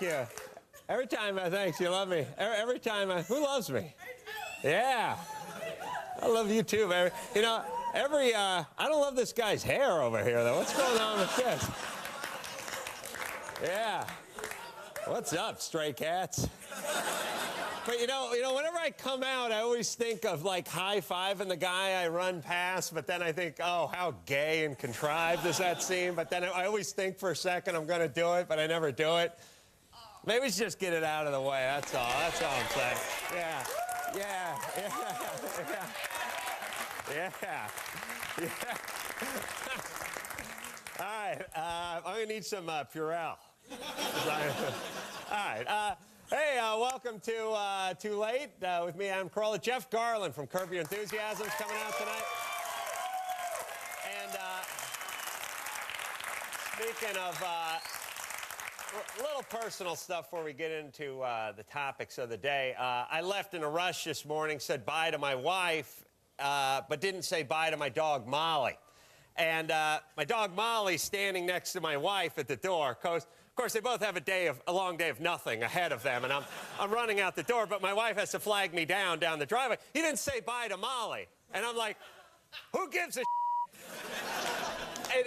Thank you. Every time thanks, you love me. Every time who loves me? Yeah. I love you too, baby. You know, I don't love this guy's hair over here, though. What's going on with this? Yeah. What's up, stray cats? But you know, whenever I come out, I always think of like high-fiving the guy I run past, but then I think, oh, how gay and contrived does that seem? But then I always think for a second I'm going to do it, but I never do it. Maybe we should just get it out of the way, that's all. That's all I'm saying. Yeah. Yeah. All right, I'm going to need some Purell. All right. Hey, welcome to Too Late with me, I'm Carolla. Jeff Garlin from Curb Your Enthusiasm is coming out tonight. And speaking of a little personal stuff before we get into the topics of the day, I left in a rush this morning, said bye to my wife, but didn't say bye to my dog, Molly. And my dog, Molly's standing next to my wife at the door. Of course, they both have a long day of nothing ahead of them, and I'm running out the door, but my wife has to flag me down the driveway. He didn't say bye to Molly. And I'm like, who gives a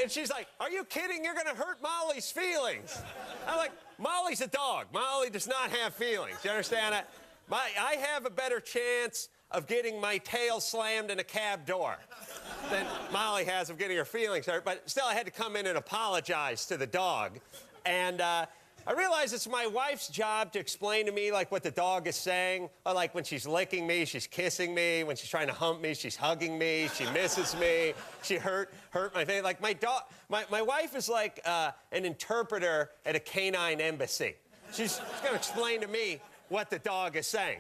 and she's like, are you kidding? You're going to hurt Molly's feelings. I'm like, Molly's a dog. Molly does not have feelings. You understand? I have a better chance of getting my tail slammed in a cab door than Molly has of getting her feelings hurt. But still, I had to come in and apologize to the dog. And I realize it's my wife's job to explain to me, like, what the dog is saying. Or, like, when she's licking me, she's kissing me. When she's trying to hump me, she's hugging me. She misses me. She hurt my face. Like, my wife is like an interpreter at a canine embassy. She's going to explain to me what the dog is saying.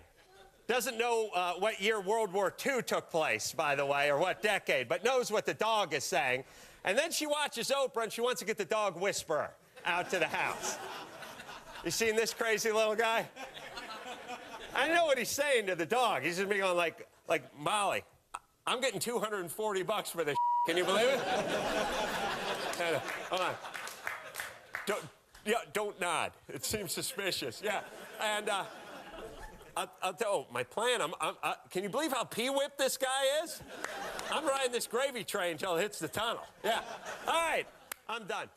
Doesn't know what year World War II took place, by the way, or what decade, but knows what the dog is saying. And then she watches Oprah, and she wants to get the dog whisperer out to the house. You seen this crazy little guy? I know what he's saying to the dog. He's just going like, Molly, I'm getting $240 for this. Can you believe it? Hold on. Don't nod. It seems suspicious. Yeah, and I'll tell my plan. Can you believe how pee-whipped this guy is? I'm riding this gravy train until it hits the tunnel. Yeah. All right, I'm done.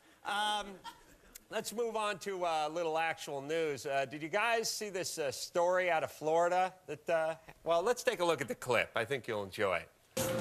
Let's move on to a little actual news. Did you guys see this story out of Florida? Well, let's take a look at the clip. I think you'll enjoy it.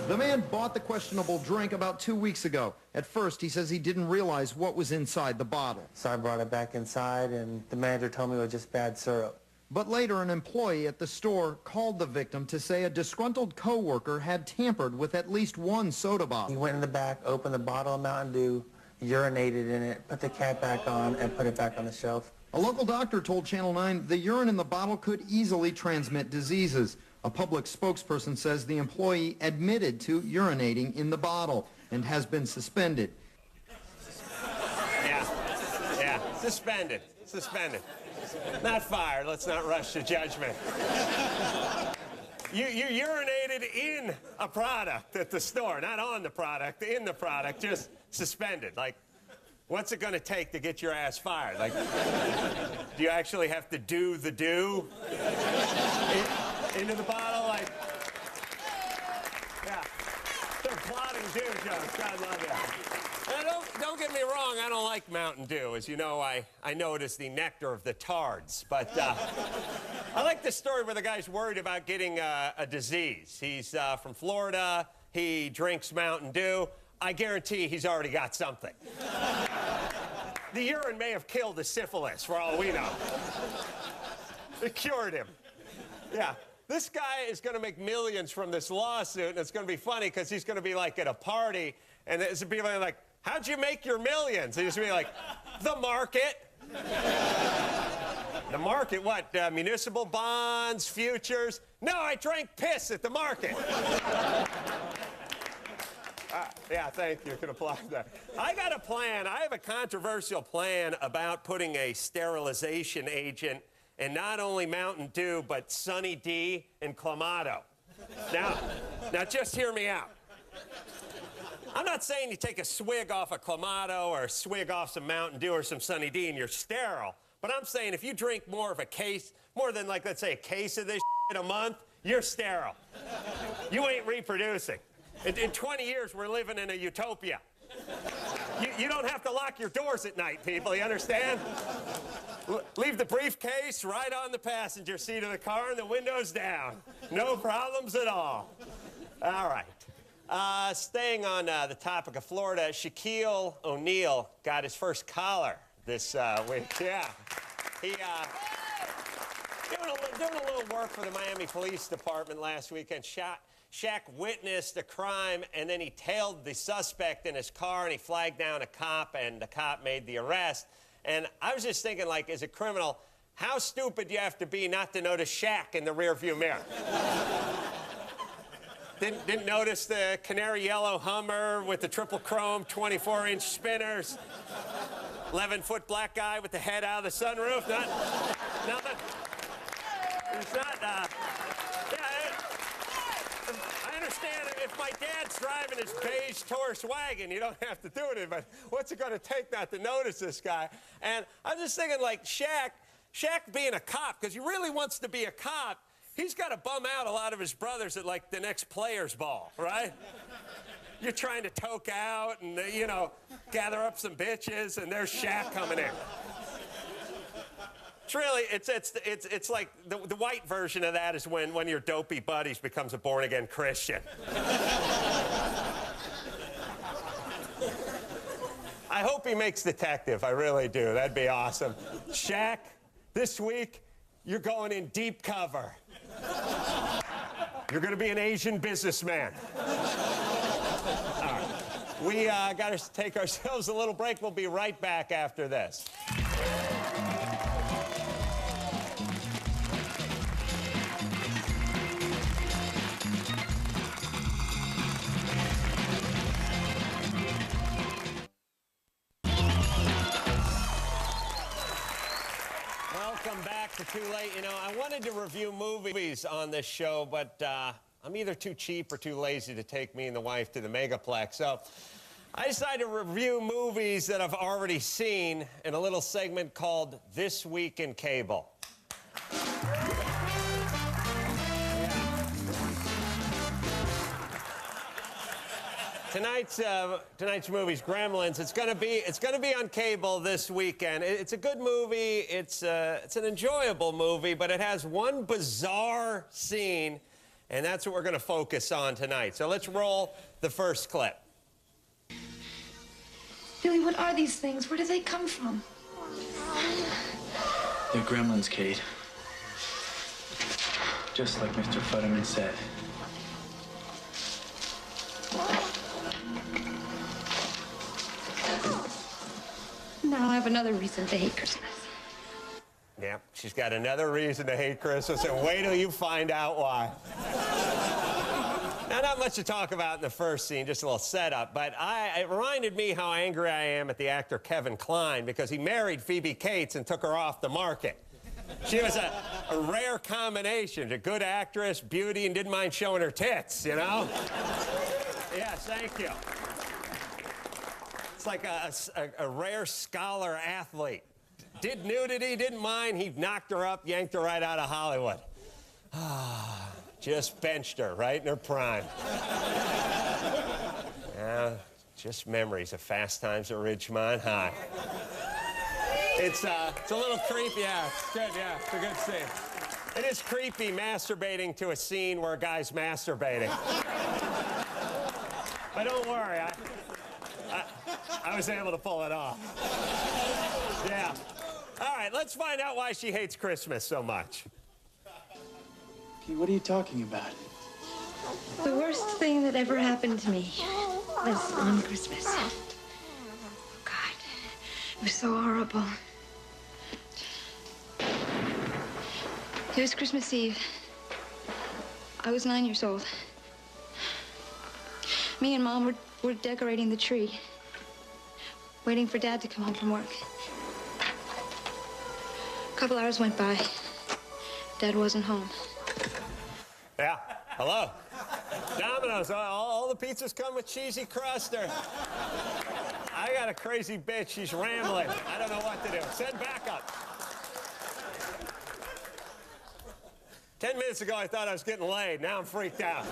The man bought the questionable drink about 2 weeks ago. At first, he says he didn't realize what was inside the bottle. So I brought it back inside, and the manager told me it was just bad syrup. But later, an employee at the store called the victim to say a disgruntled coworker had tampered with at least one soda bottle. He went in the back, opened the bottle of Mountain Dew, urinated in it, put the cap back on, and put it back on the shelf. A local doctor told Channel 9 the urine in the bottle could easily transmit diseases. A public spokesperson says the employee admitted to urinating in the bottle and has been suspended. Yeah, suspended. Not fired. Let's not rush to judgment. You urinated in a product at the store, not on the product, in the product, just suspended. Like, what's it going to take to get your ass fired? Like, do you actually have to do the do into the bottle? Like, yeah. They're plotting do jokes. God love you. Now, don't get me wrong, I don't like Mountain Dew. As you know, I know it is the nectar of the tards. But I like this story where the guy's worried about getting a disease. He's from Florida. He drinks Mountain Dew. I guarantee he's already got something. The urine may have killed the syphilis, for all we know. It cured him. Yeah. This guy is going to make millions from this lawsuit, and it's going to be funny because he's going to be, like, at a party, and there's people like, how'd you make your millions? And he's going to be like, the market. The market, what? Municipal bonds, futures? No, I drank piss at the market. Yeah, thank you. You can apply that. I got a plan. I have a controversial plan about putting a sterilization agent in not only Mountain Dew, but Sunny D and Clamato. Now just hear me out. I'm not saying you take a swig off a Clamato or a swig off some Mountain Dew or some Sunny D and you're sterile, But I'm saying if you drink more than, like, let's say a case of this in a month, you're sterile. You ain't reproducing. In 20 years, we're living in a utopia. You don't have to lock your doors at night, people, you understand? Leave the briefcase right on the passenger seat of the car and the windows down. No problems at all. All right. Staying on the topic of Florida, Shaquille O'Neal got his first collar this week. Yeah. He doing a little work for the Miami Police Department last weekend. Shaq witnessed a crime, and then he tailed the suspect in his car, and he flagged down a cop, and the cop made the arrest. And I was just thinking, like, as a criminal, how stupid do you have to be not to notice Shaq in the rearview mirror? Didn't notice the canary yellow Hummer with the triple chrome 24-inch spinners, 11-foot black guy with the head out of the sunroof. Nothing. It's not. I understand if my dad's driving his beige Taurus wagon, you don't have to do it. But what's it going to take not to notice this guy? And I'm just thinking, like, Shaq being a cop, because he really wants to be a cop. He's got to bum out a lot of his brothers at, like, the next players' ball, right? You're trying to toke out and, you know, gather up some bitches, and there's Shaq coming in. It's really, it's like the white version of that is when one of your dopey buddies becomes a born-again Christian. I hope he makes detective. I really do. That'd be awesome. Shaq, this week, you're going in deep cover. You're going to be an Asian businessman. All right. We got to take ourselves a little break. We'll be right back after this. Welcome back to Too Late. You know, I wanted to review movies on this show, but I'm either too cheap or too lazy to take me and the wife to the Megaplex. So I decided to review movies that I've already seen in a little segment called This Week in Cable. Tonight's movie's Gremlins. It's gonna be on cable this weekend. It's a good movie. It's an enjoyable movie, but it has one bizarre scene, and that's what we're gonna focus on tonight. So let's roll the first clip. Billy, what are these things? Where do they come from? They're gremlins, Kate. Just like Mr. Futterman said. Now I have another reason to hate Christmas. Yeah, she's got another reason to hate Christmas, and wait till you find out why. Now, not much to talk about in the first scene, just a little setup, but it reminded me how angry I am at the actor Kevin Kline because he married Phoebe Cates and took her off the market. She was a rare combination, a good actress, beauty, and didn't mind showing her tits, you know? Yes, thank you. It's like a rare scholar athlete. Did nudity, didn't mind. He knocked her up, yanked her right out of Hollywood. Just benched her right in her prime. Yeah, just memories of Fast Times at Ridgemont High. It's a little creepy. Yeah, it's good. Yeah, it's a good scene. It is creepy masturbating to a scene where a guy's masturbating. But don't worry, I was able to pull it off. Yeah. All right, let's find out why she hates Christmas so much. Kate, what are you talking about? The worst thing that ever happened to me was on Christmas. Oh, God, it was so horrible. It was Christmas Eve. I was 9 years old. Me and Mom were decorating the tree, waiting for Dad to come home from work. A couple hours went by. Dad wasn't home. Yeah, hello. Domino's, all the pizzas come with cheesy crust. I got a crazy bitch, she's rambling. I don't know what to do. Send backup. 10 minutes ago, I thought I was getting laid. Now I'm freaked out.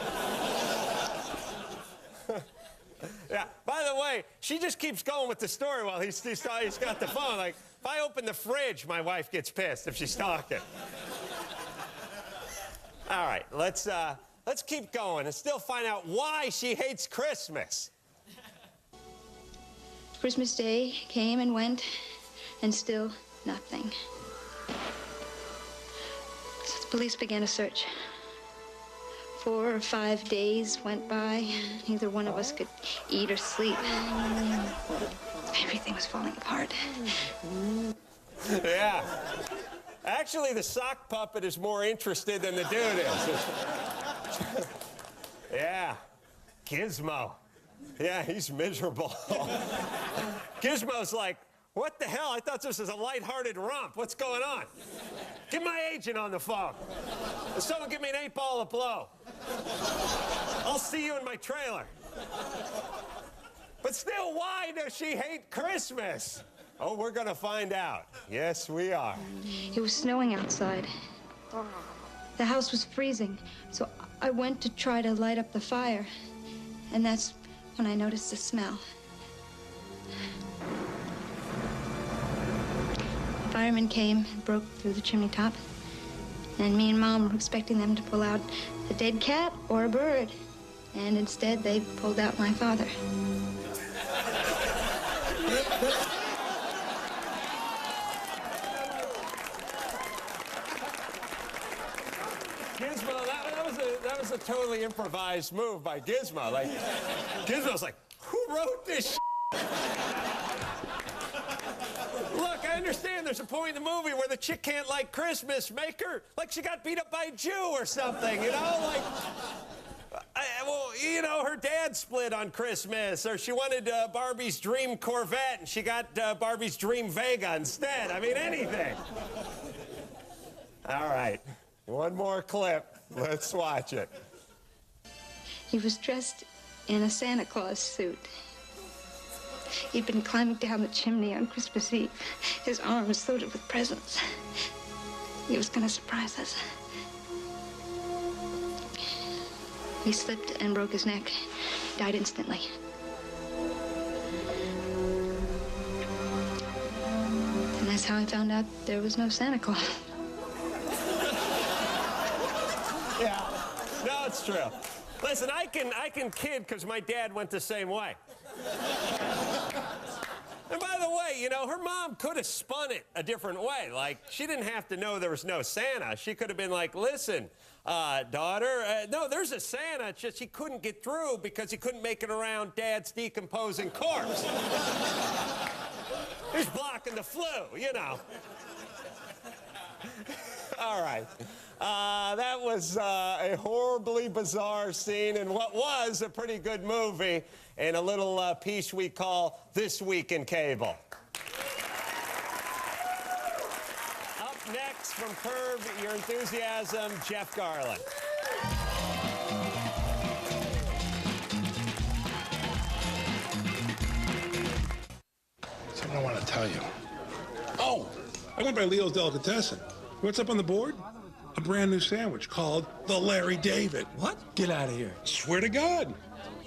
Yeah, by the way, she just keeps going with the story while he's got the phone. Like, if I open the fridge, my wife gets pissed if she's talking. All right, let's keep going and still find out why she hates Christmas. Christmas Day came and went, and still nothing. So the police began a search. 4 or 5 days went by. Neither one of us could eat or sleep. Everything was falling apart. Yeah. Actually, the sock puppet is more interested than the dude is. Yeah. Gizmo. Yeah, he's miserable. Gizmo's like, what the hell? I thought this was a lighthearted romp. What's going on? Get my agent on the phone. Someone give me an 8-ball of blow. I'll see you in my trailer. But still, why does she hate Christmas? Oh, we're gonna find out. Yes, we are. It was snowing outside. The house was freezing, so I went to try to light up the fire. And that's when I noticed the smell. The firemen came and broke through the chimney top. And me and Mom were expecting them to pull out a dead cat or a bird. And instead, they pulled out my father. Gizmo, that was a totally improvised move by Gizmo. Like, Gizmo's like, who wrote this shit? Look, I understand there's a point in the movie where the chick can't like Christmas. Make her like she got beat up by a Jew or something, you know? Like, well, you know, her dad split on Christmas, or she wanted Barbie's dream Corvette, and she got Barbie's dream Vega instead. I mean, anything. All right, one more clip. Let's watch it. He was dressed in a Santa Claus suit. He'd been climbing down the chimney on Christmas Eve, his arms loaded with presents. He was going to surprise us. He slipped and broke his neck, died instantly. And that's how I found out there was no Santa Claus. Yeah, no, it's true. Listen, I can kid because my dad went the same way. And by the way, you know, her mom could have spun it a different way. Like, she didn't have to know there was no Santa. She could have been like, listen, daughter, no, there's a Santa. It's just he couldn't get through because he couldn't make it around Dad's decomposing corpse. He's blocking the flu, you know. All right. That was a horribly bizarre scene in what was a pretty good movie and a little piece we call This Week in Cable. Up next from Curb Your Enthusiasm, Jeff Garlin. Something I want to tell you. Oh, I went by Leo's Delicatessen. What's up on the board? A brand new sandwich called the Larry David. What? Get out of here. Swear to God.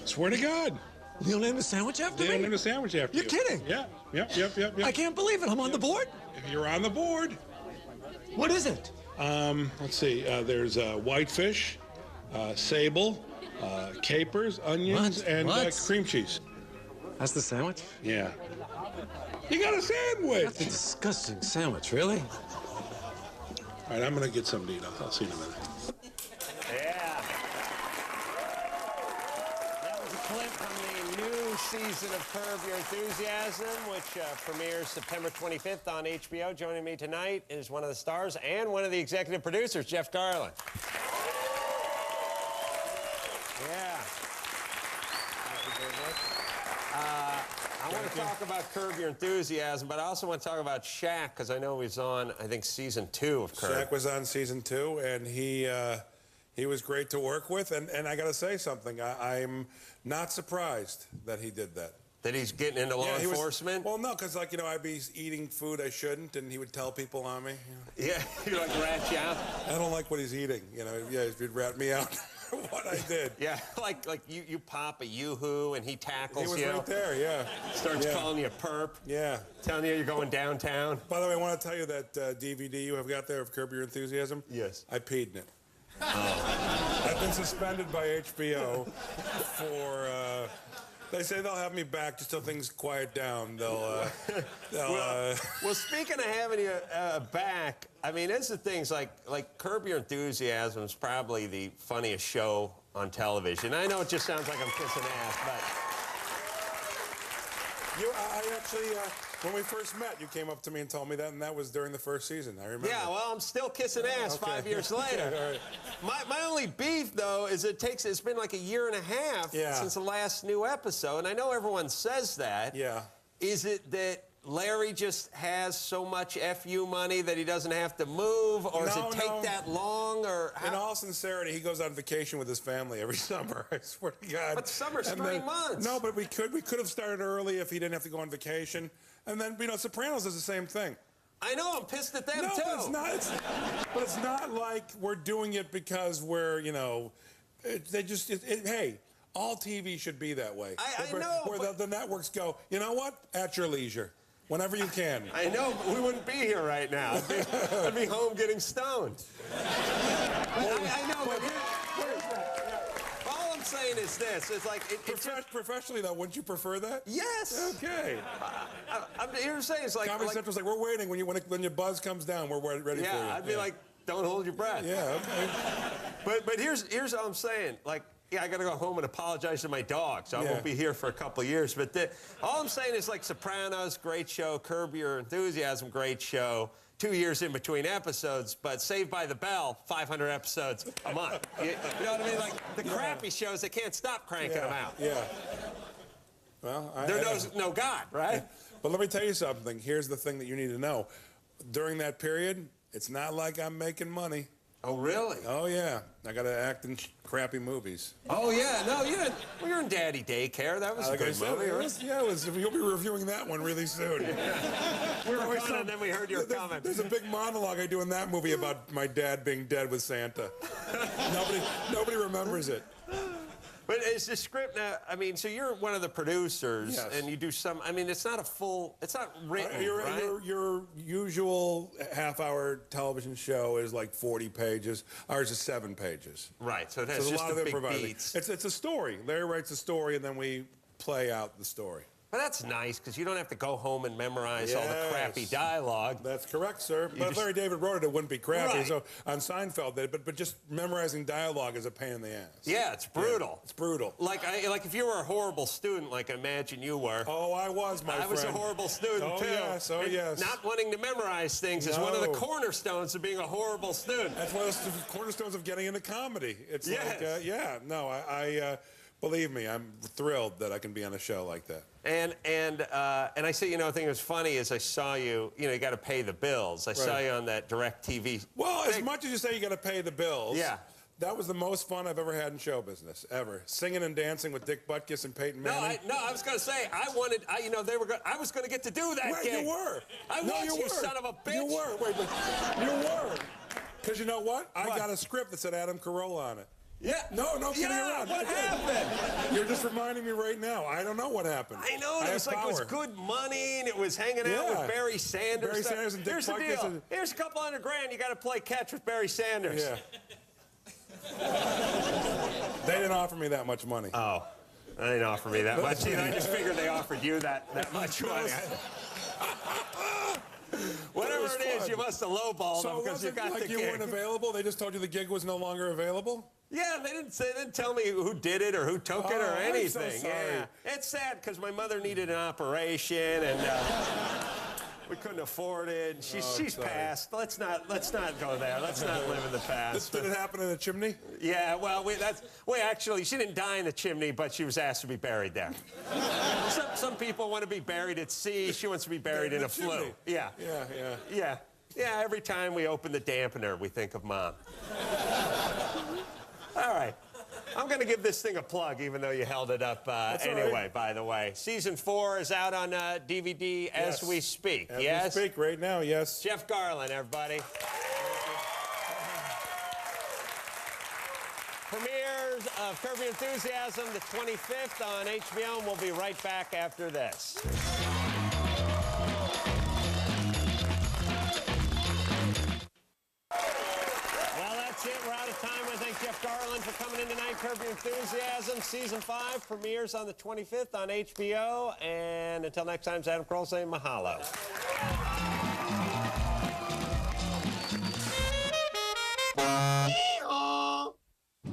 Swear to God. Leo named a sandwich after Leo me? named a sandwich after you. You're kidding? Yeah. Yep. I can't believe it. I'm on the board? You're on the board. What is it? Let's see. There's whitefish, sable, capers, onions, and cream cheese. That's the sandwich? Yeah. You got a sandwich. That's a disgusting sandwich, really? All right, I'm going to get something to eat. I'll see you in a minute. Yeah. That was a clip from the new season of Curb Your Enthusiasm, which premieres September 25th on HBO. Joining me tonight is one of the stars and one of the executive producers, Jeff Garlin. Yeah. Thank you very much. I want to talk about Curb Your Enthusiasm, but I also want to talk about Shaq, because I know he's on, I think, season 2 of Curb. Shaq was on season 2, and he was great to work with. And I got to say something. I'm not surprised that he did that. That he's getting into law enforcement? Well, no, because, like, you know, I'd be eating food I shouldn't, and he would tell people on me. You know. Yeah, you like rat you out? I don't like what he's eating. You know, yeah, he'd rat me out what I did. Yeah, like you pop a yoo-hoo and he tackles you. He was right there, yeah. Starts calling you a perp. Yeah. Telling you you're going downtown. By the way, I want to tell you that DVD you have got there of Curb Your Enthusiasm. Yes. I peed in it. Oh. I've been suspended by HBO for... They say they'll have me back just till things quiet down. Well, speaking of having you back, I mean, it's the things like Curb Your Enthusiasm is probably the funniest show on television. I know it just sounds like I'm kissing ass, but I actually, when we first met, you came up to me and told me that, and that was during the first season. I remember. Yeah, well, I'm still kissing ass 5 years later. Okay, all right. My only beef, though, is it's been like a year and a half since the last new episode, and I know everyone says that. Yeah. Is it that Larry just has so much FU money that he doesn't have to move, or does it take that long, or how? In all sincerity, he goes on vacation with his family every summer. I swear to God. But summer's 3 months. No, but we could have started early if he didn't have to go on vacation. And then, you know, Sopranos is the same thing. I know, I'm pissed at them, too. But it's not like we're doing it because we're, you know, hey, all TV should be that way. I know. Where the networks go, you know what? At your leisure. Whenever you can. I know, but we wouldn't be here right now. I'd be home getting stoned. I know, but all I'm saying is this. It's like... Professionally, though, wouldn't you prefer that? Yes. Okay. I'm here to say, it's like... Comedy Central's like, we're waiting. When your buzz comes down, we're ready for you. Yeah, I'd be like, don't hold your breath. Yeah, okay. But here's all I'm saying. Like, yeah, I got to go home and apologize to my dog, so I won't be here for a couple of years. But all I'm saying is, like, Sopranos, great show. Curb Your Enthusiasm, great show. 2 years in between episodes, but Saved by the Bell, 500 episodes a month. You know what I mean? Like, the crappy shows, they can't stop cranking them out. Yeah. Well, There's no God, right? But let me tell you something. Here's the thing that you need to know. During that period, it's not like I'm making money. Oh, really? Oh, yeah. I got to act in crappy movies. Oh, yeah. No, you're in Daddy Daycare. That was a good movie, right? You'll be reviewing that one really soon. We were going, and then we heard your comment. There's a big monologue I do in that movie about my dad being dead with Santa. Nobody remembers it. But is the script now, I mean, so you're one of the producers, yes. And you do some, I mean, it's not written, right? Your usual half-hour television show is like 40 pages. Ours is 7 pages. Right, so it has a just lot of the big improvising. beats. It's a story. Larry writes a story, and then we play out the story. But that's nice, because you don't have to go home and memorize all the crappy dialogue. That's correct, sir. But if Larry David wrote it, it wouldn't be crappy. Right. So on Seinfeld, but just memorizing dialogue is a pain in the ass. Yeah, it's brutal. Yeah, it's brutal. Like if you were a horrible student, like I imagine you were. Oh, I was, my friend. I was a horrible student, too. Oh, yes. Not wanting to memorize things is one of the cornerstones of being a horrible student. That's one of the cornerstones of getting into comedy. It's I believe me, I'm thrilled that I can be on a show like that. And I say, the thing that's funny is I saw you, you got to pay the bills. I saw you on that DirecTV. Well, as much as you say you got to pay the bills, that was the most fun I've ever had in show business, ever. Singing and dancing with Dick Butkus and Peyton Manning. I was going to say, I was going to get to do that gig. You were. You son of a bitch. You were. Wait, you were. Because you know what? I got a script that said Adam Carolla on it. Yeah. No kidding around. What happened? You're just reminding me right now. I don't know what happened. I know. It was good money, and it was hanging out with Barry Sanders. Barry Sanders and Dick Here's the Butkus deal. Here's a couple $100,000. You got to play catch with Barry Sanders. Yeah. They didn't offer me that much money. Oh. They didn't offer me that much. I just figured they offered you that much money. Whatever it is, you must have lowballed them because you got the gig. You weren't available? They just told you the gig was no longer available? Yeah, they didn't tell me who did it or who took it or anything. I'm so sorry. Yeah, it's sad because my mother needed an operation and we couldn't afford it. She's passed. Let's not go there. Let's not live in the past. Did it happen in a chimney? Yeah. Well, actually, she didn't die in the chimney, but she was asked to be buried there. Some people want to be buried at sea. She wants to be buried in a flue. Yeah. Yeah. Every time we open the dampener, we think of Mom. All right. I'm going to give this thing a plug, even though you held it up anyway, right. by the way. Season 4 is out on DVD as we speak, As we speak right now, yes. Jeff Garlin, everybody. Premieres of Curb Your Enthusiasm the 25th on HBO, and we'll be right back after this. Well, that's it. We're out of time. I thank Jeff Garlin for coming in tonight. Curb Your Enthusiasm, Season 5 premieres on the 25th on HBO. And until next time, it's Adam Carolla saying mahalo.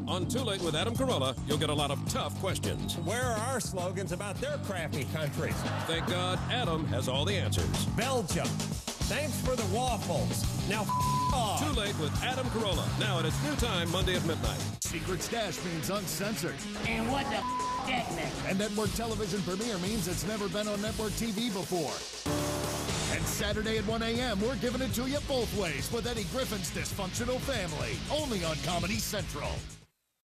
On Too Late with Adam Carolla, you'll get a lot of tough questions. Where are our slogans about their crappy countries? Thank God Adam has all the answers. Belgium. Thanks for the waffles. Now, off. Too Late with Adam Carolla, now at its new time, Monday at midnight. Secret Stash means uncensored. And what the that meant? And network television premiere means it's never been on network TV before. And Saturday at 1 a.m., we're giving it to you both ways with Eddie Griffin's Dysfunctional Family, only on Comedy Central.